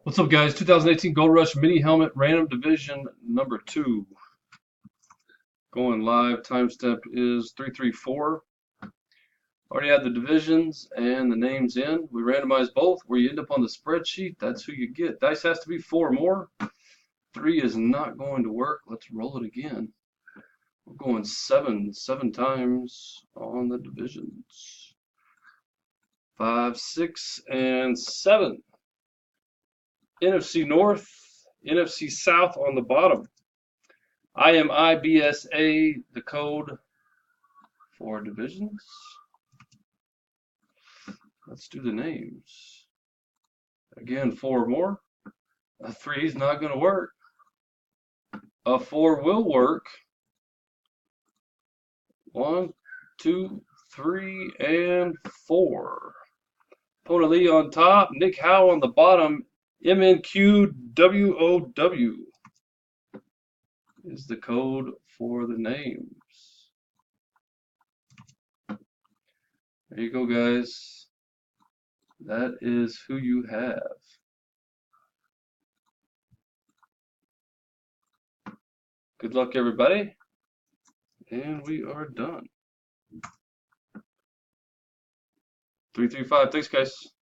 What's up, guys? 2018 Gold Rush Mini Helmet Random Division number 2. Going live. Timestamp is 334. Already had the divisions and the names in. We randomized both. Where you end up on the spreadsheet, that's who you get. Dice has to be 4 more. 3 is not going to work. Let's roll it again. We're going 7 times on the divisions. 5, 6, and 7. NFC North, NFC South on the bottom. IMIBSA, the code for divisions. Let's do the names. Again, 4 more. A 3 is not going to work. A 4 will work. 1, 2, 3, and 4. Pona Lee on top, Nick Howe on the bottom. MNQWOW is the code for the names. There you go, guys. That is who you have. Good luck, everybody. And we are done. 335. Thanks, guys.